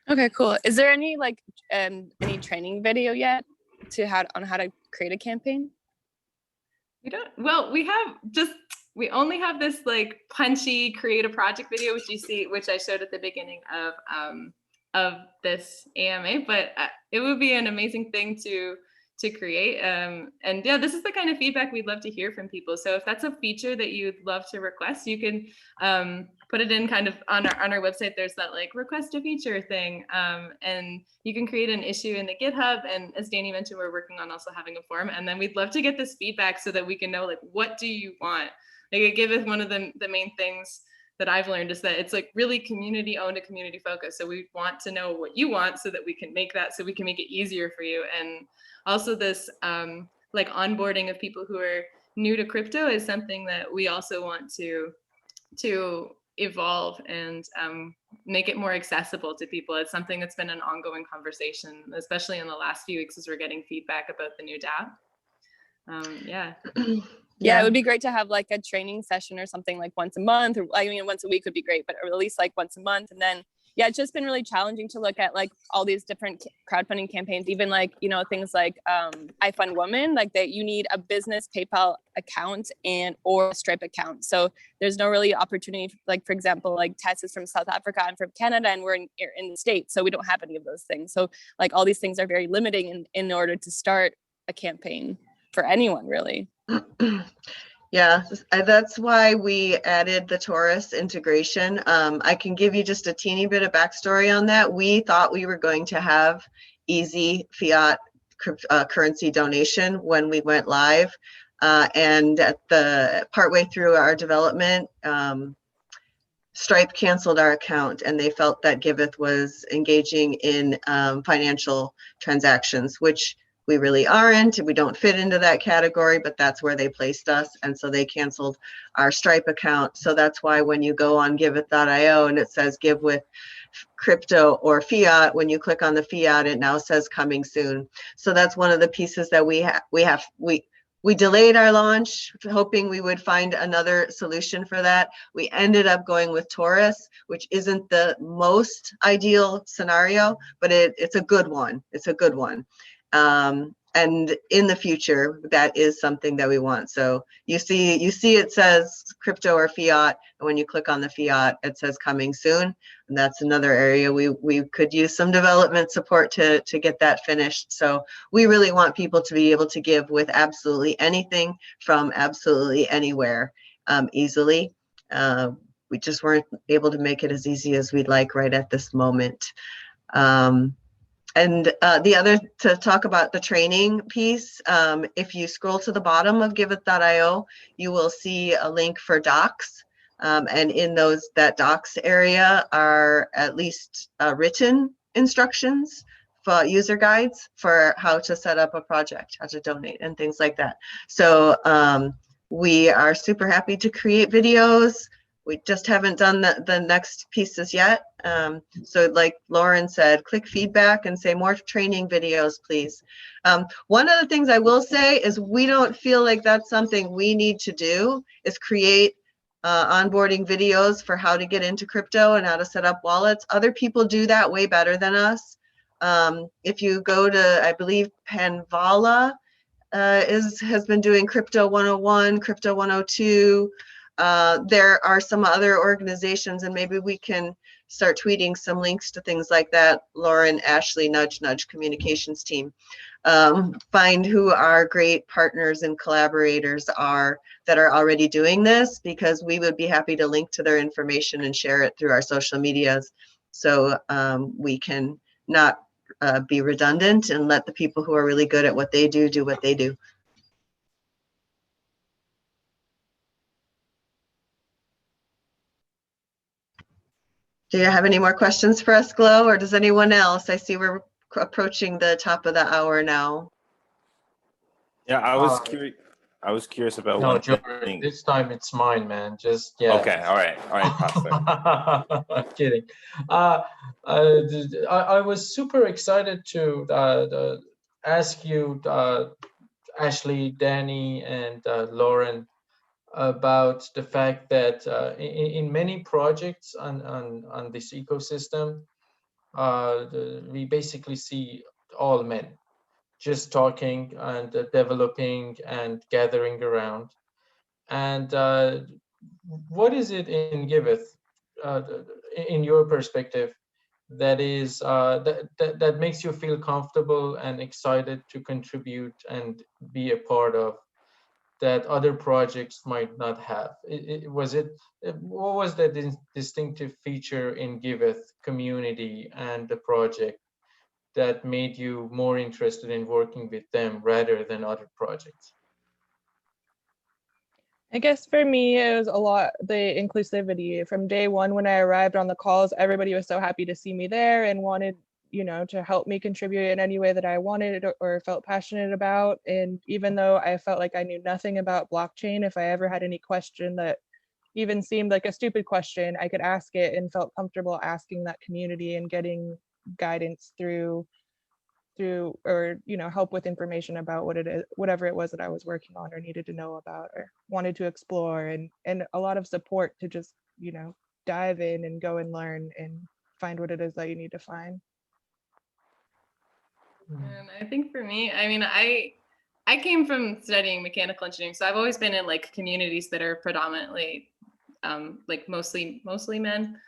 Okay, cool. Is there any like any training video yet on how to create a campaign? We don't, well, we only have this like punchy create a project video, which you see, which I showed at the beginning of this AMA, but it would be an amazing thing to create. And yeah, this is the kind of feedback we'd love to hear from people. So if that's a feature that you'd love to request, you can put it in kind of on our website. There's that like request a feature thing, and you can create an issue in the GitHub. And as Dani mentioned, we're working on also having a forum. And then we'd love to get this feedback so that we can know like, what do you want? Like at Giveth, one of the main things that I've learned is that it's like really community owned and community focused. So we want to know what you want so that we can make that, so we can make it easier for you. And also this like onboarding of people who are new to crypto is something that we also want to evolve and make it more accessible to people. It's something that's been an ongoing conversation, especially in the last few weeks as we're getting feedback about the new DApp. Yeah. Yeah, it would be great to have like a training session or something like once a month, or I mean, once a week would be great, but at least like once a month. And then, yeah, it's just been really challenging to look at like all these different crowdfunding campaigns, even like, you know, things like I Fund Women, like that you need a business PayPal account or a Stripe account. So there's no really opportunity, like, for example, like Tess is from South Africa, I'm from Canada, and we're in the States. So we don't have any of those things. So like all these things are very limiting in order to start a campaign for anyone really. Yeah, that's why we added the Taurus integration. I can give you just a teeny bit of backstory on that. We thought we were going to have easy fiat currency donation when we went live. And at the partway through our development, Stripe canceled our account, and they felt that Giveth was engaging in financial transactions, which we really aren't. We don't fit into that category, but that's where they placed us. And so they canceled our Stripe account. So that's why when you go on giveth.io and it says give with crypto or fiat, when you click on the fiat, it now says coming soon. So that's one of the pieces that we delayed our launch, hoping we would find another solution for that. We ended up going with Taurus, which isn't the most ideal scenario, but it's a good one. It's a good one. And in the future, that is something that we want. So you see it says crypto or fiat, and when you click on the fiat, it says coming soon. And that's another area we could use some development support to get that finished. So we really want people to be able to give with absolutely anything from absolutely anywhere easily. We just weren't able to make it as easy as we'd like right at this moment. And the other, to talk about the training piece, if you scroll to the bottom of giveth.io, you will see a link for docs. And in that docs area are at least written instructions for user guides for how to set up a project, how to donate and things like that. So we are super happy to create videos. We just haven't done the next pieces yet. So like Lauren said, click feedback and say more training videos, please. One of the things I will say is we don't feel like that's something we need to do, is create onboarding videos for how to get into crypto and how to set up wallets. Other people do that way better than us. If you go to, I believe Panvala has been doing Crypto 101, Crypto 102. There are some other organizations, and maybe we can start tweeting some links to things like that. Lauren, Ashley, nudge communications team. Find who our great partners and collaborators are that are already doing this, because we would be happy to link to their information and share it through our social medias, so we can not be redundant and let the people who are really good at what they do what they do. Do you have any more questions for us, Glow, or does anyone else? I see we're approaching the top of the hour now. Yeah, I was curious. I was curious about No, one Jordan, thing. this time it's mine, man. Just, yeah. Okay, all right, Pastor. I'm kidding. I was super excited to ask you, Ashley, Dani, and Lauren, about the fact that in many projects on this ecosystem, we basically see all men just talking and developing and gathering around. And what is it in Giveth, in your perspective, that is that makes you feel comfortable and excited to contribute and be a part of, that other projects might not have? What was the distinctive feature in Giveth community and the project that made you more interested in working with them rather than other projects? I guess for me, it was a lot the inclusivity. From day one, when I arrived on the calls, everybody was so happy to see me there and wanted, you know, to help me contribute in any way that I wanted or felt passionate about. And even though I felt like I knew nothing about blockchain, if I ever had any question that even seemed like a stupid question, I could ask it and felt comfortable asking that community and getting guidance through or, you know, help with information about what it is, whatever it was that I was working on or needed to know about or wanted to explore, and a lot of support to just, you know, dive in and go and learn and find what it is that you need to find. And I think for me, I mean, I came from studying mechanical engineering, so I've always been in like communities that are predominantly like mostly men.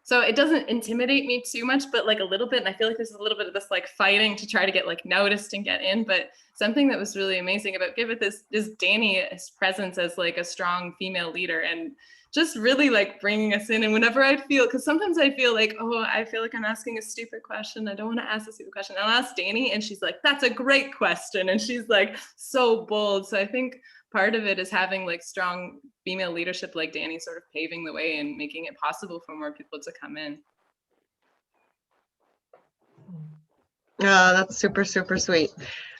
So it doesn't intimidate me too much, but like a little bit. And I feel like there's a little bit of this like fighting to try to get like noticed and get in. But something that was really amazing about Giveth is Dani's presence as like a strong female leader and just really like bringing us in. And whenever I feel, because sometimes I feel like, oh, I feel like I'm asking a stupid question. I don't want to ask a stupid question. I'll ask Dani and she's like, that's a great question. And she's like so bold. So I think part of it is having like strong female leadership like Dani sort of paving the way and making it possible for more people to come in. That's super sweet.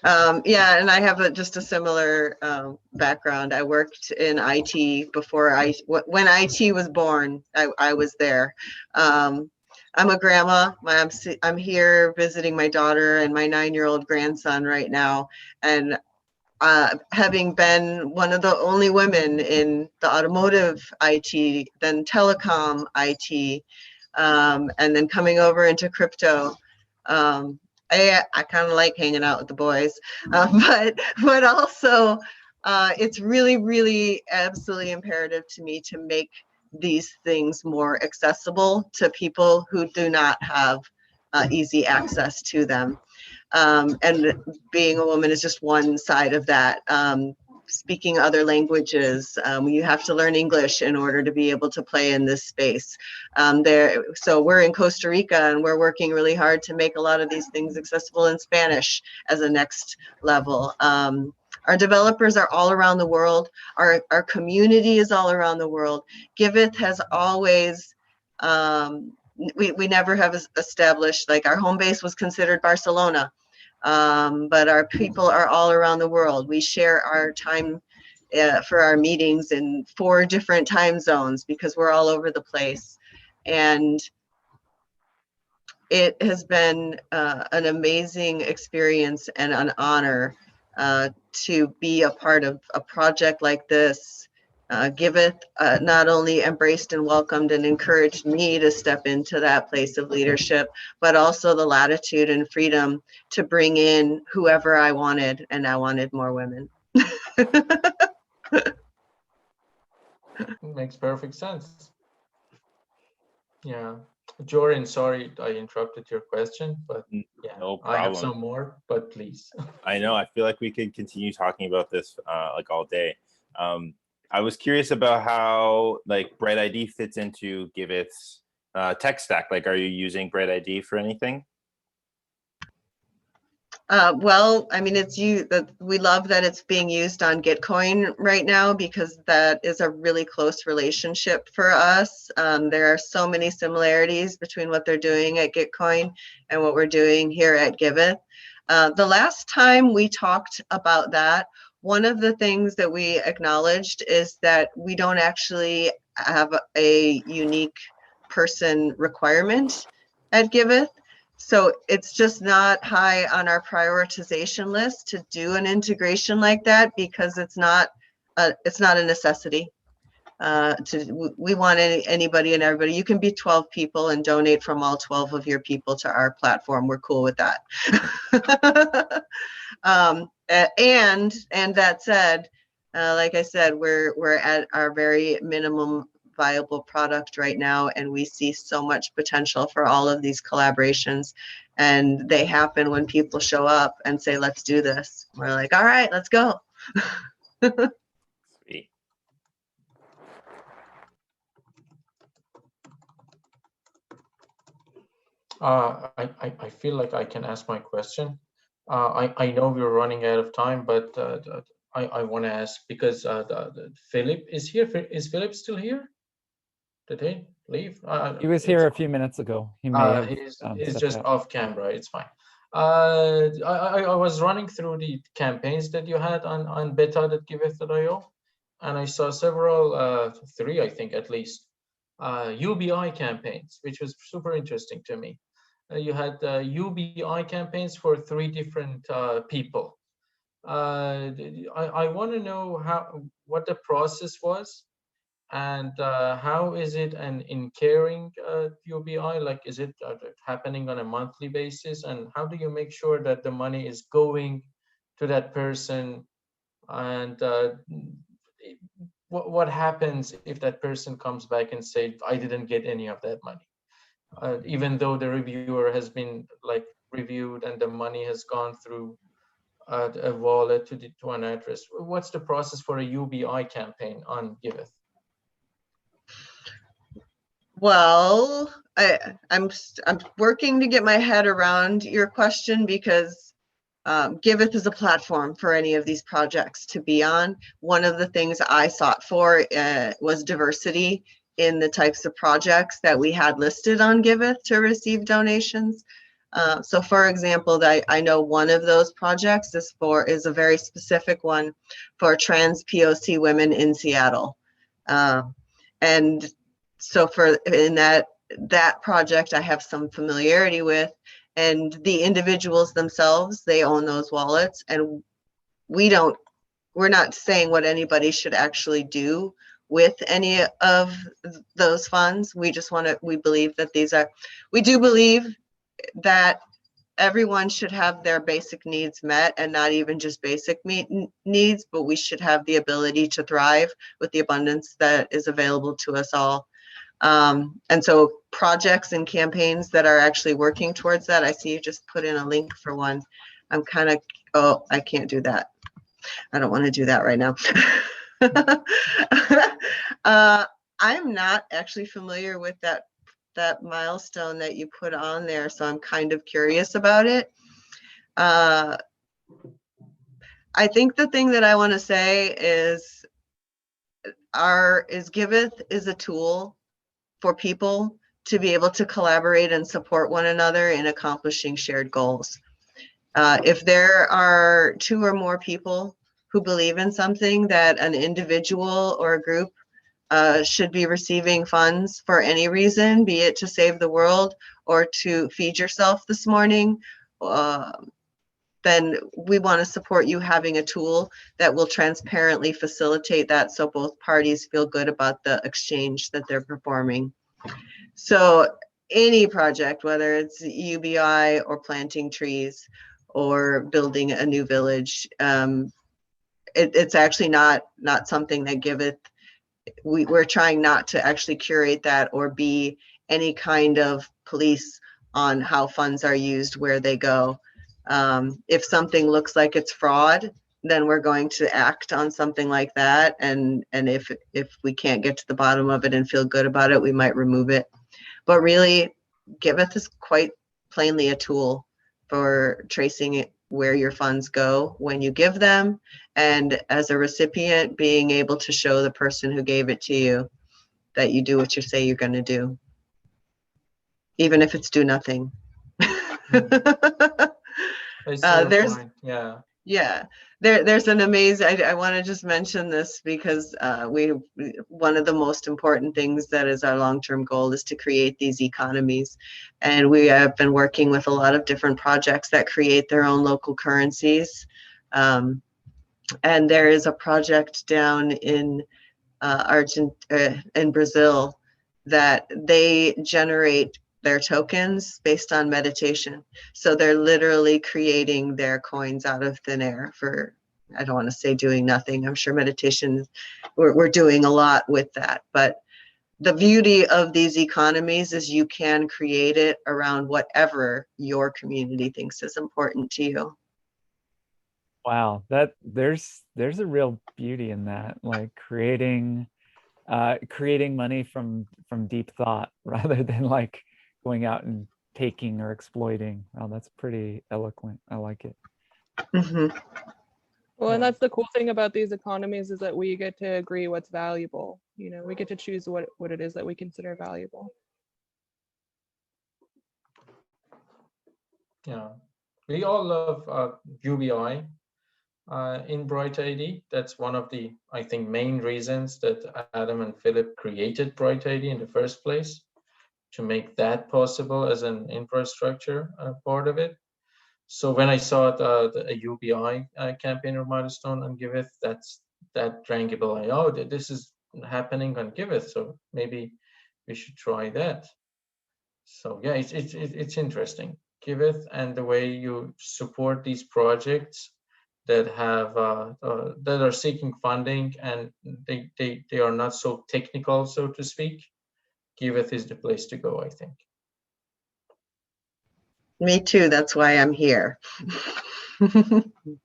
Yeah, and I have just a similar background. I worked in IT before when IT was born. I was there. I'm a grandma. I'm here visiting my daughter and my 9-year-old grandson right now, and having been one of the only women in the automotive IT, then telecom IT, and then coming over into crypto. I kind of like hanging out with the boys, but also it's really absolutely imperative to me to make these things more accessible to people who do not have easy access to them. And being a woman is just one side of that. Speaking other languages, you have to learn English in order to be able to play in this space. So we're in Costa Rica and we're working really hard to make a lot of these things accessible in Spanish as a next level. Our developers are all around the world. Our community is all around the world. Giveth has always we never have established, like, our home base was considered Barcelona, but our people are all around the world. We share our time for our meetings in 4 different time zones because we're all over the place. And it has been an amazing experience and an honor to be a part of a project like this. Giveth not only embraced and welcomed and encouraged me to step into that place of leadership, but also the latitude and freedom to bring in whoever I wanted, and I wanted more women. Makes perfect sense. Yeah. Jorin, sorry I interrupted your question, but yeah, no I have problem. some more, but please. I know, I feel like we could continue talking about this like all day. I was curious about how like BrightID fits into Giveth's tech stack. Like, are you using BrightID for anything? Well, I mean, we love that it's being used on Gitcoin right now, because that is a really close relationship for us. There are so many similarities between what they're doing at Gitcoin and what we're doing here at Giveth. The last time we talked about that, one of the things that we acknowledged is that we don't actually have a unique person requirement at Giveth. So it's just not high on our prioritization list to do an integration like that, because it's not a necessity. We want anybody and everybody. You can be 12 people and donate from all 12 of your people to our platform. We're cool with that. And that said, like I said, we're at our very minimum viable product right now, and we see so much potential for all of these collaborations, and they happen when people show up and say, let's do this. We're like, all right, let's go. Sweet. I feel like I can ask my question. I know we're running out of time, but I want to ask, because Philip is here. Is Philip still here? Did he leave? He was here a few minutes ago. He may have He's stepped just out. off camera. It's fine. I was running through the campaigns that you had on beta.giveth.io, and I saw several, 3, I think at least, UBI campaigns, which was super interesting to me. You had UBI campaigns for 3 different people. I want to know what the process was, and how is it an incurring UBI? Like, is it happening on a monthly basis? And how do you make sure that the money is going to that person? And what happens if that person comes back and say, I didn't get any of that money? Even though the reviewer has been like reviewed and the money has gone through a wallet to an address. What's the process for a UBI campaign on Giveth? Well, I'm working to get my head around your question, because Giveth is a platform for any of these projects to be on. One of the things I sought for was diversity in the types of projects that we had listed on Giveth to receive donations. So for example, I know one of those projects is a very specific one for trans POC women in Seattle. And so in that project, I have some familiarity with, and the individuals themselves, they own those wallets, and we're not saying what anybody should actually do with any of those funds. We just we believe that we do believe that everyone should have their basic needs met, and not even just basic needs, but we should have the ability to thrive with the abundance that is available to us all. And so projects and campaigns that are actually working towards that, I see you just put in a link for one. I'm kind of, oh, I can't do that. I don't want to do that right now. I'm not actually familiar with that milestone that you put on there, so I'm kind of curious about it. I think the thing that I want to say is Giveth is a tool for people to be able to collaborate and support one another in accomplishing shared goals. If there are 2 or more people who believe in something, that an individual or a group should be receiving funds for any reason, be it to save the world or to feed yourself this morning, then we want to support you having a tool that will transparently facilitate that, so both parties feel good about the exchange that they're performing. So any project, whether it's UBI or planting trees or building a new village, it's actually not something that Giveth, we're trying not to actually curate that or be any kind of police on how funds are used, where they go. If something looks like it's fraud, then we're going to act on something like that. And if we can't get to the bottom of it and feel good about it, we might remove it. But really, Giveth is quite plainly a tool for tracing it, where your funds go when you give them, and as a recipient, being able to show the person who gave it to you that you do what you say you're going to do, even if it's do nothing. There's an amazing, I want to just mention this because one of the most important things that is our long-term goal is to create these economies. And we have been working with a lot of different projects that create their own local currencies. And there is a project down in in Brazil that they generate their tokens based on meditation. So they're literally creating their coins out of thin air for, I don't want to say doing nothing. I'm sure meditation, we're doing a lot with that. But the beauty of these economies is you can create it around whatever your community thinks is important to you. Wow, there's a real beauty in that, like creating money from deep thought rather than like going out and taking or exploiting. Wow, that's pretty eloquent. I like it. Mm-hmm. Well, and that's the cool thing about these economies, is that we get to agree what's valuable. You know, we get to choose what it is that we consider valuable. Yeah, we all love UBI in BrightID. That's one of the, I think, main reasons that Adam and Philip created BrightID in the first place, to make that possible as an infrastructure part of it. So when I saw a UBI campaigner milestone on Giveth, that rang a bell. Oh, this is happening on Giveth, so maybe we should try that. So yeah, it's interesting, Giveth, and the way you support these projects that have that are seeking funding, and they are not so technical, so to speak. Giveth is the place to go, I think. Me too. That's why I'm here.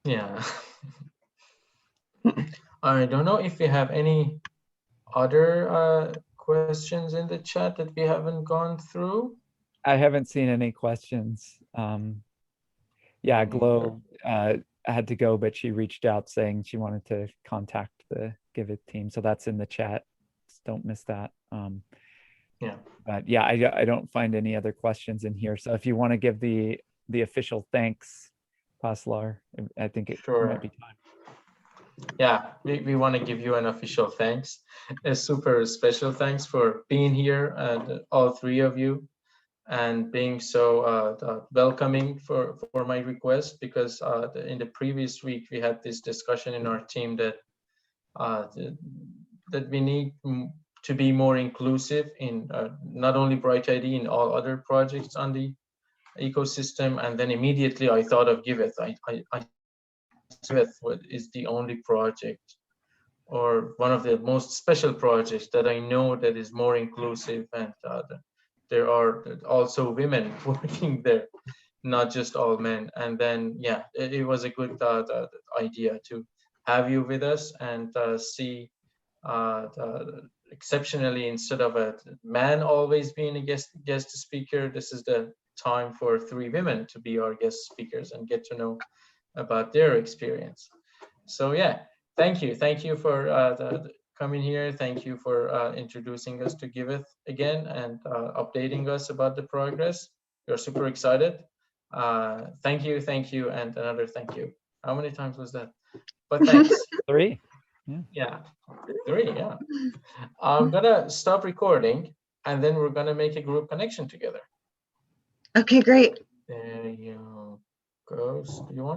Yeah. I don't know if we have any other questions in the chat that we haven't gone through. I haven't seen any questions. Yeah, Glow had to go, but she reached out saying she wanted to contact the Giveth team. So that's in the chat. Just don't miss that. Yeah. But yeah, I don't find any other questions in here. So if you want to give the official thanks, Paslar, I think it might be time. Yeah, we want to give you an official thanks, a super special thanks for being here, and all 3 of you, and being so welcoming for my request, because in the previous week we had this discussion in our team that that we need to be more inclusive in not only BrightID, in all other projects on the ecosystem. And then immediately I thought of Giveth. Giveth is the only project, or one of the most special projects, that I know that is more inclusive, and there are also women working there, not just all men. And then yeah, it was a good idea to have you with us, and see exceptionally, instead of a man always being a guest speaker, this is the time for 3 women to be our guest speakers and get to know about their experience. So yeah, thank you for coming here. Thank you for introducing us to Giveth again and updating us about the progress. We're super excited. Thank you, and another thank you. How many times was that? But thanks. 3. Yeah, 3, yeah. I'm gonna stop recording and then we're gonna make a group connection together. Okay, great. There you go. Do you want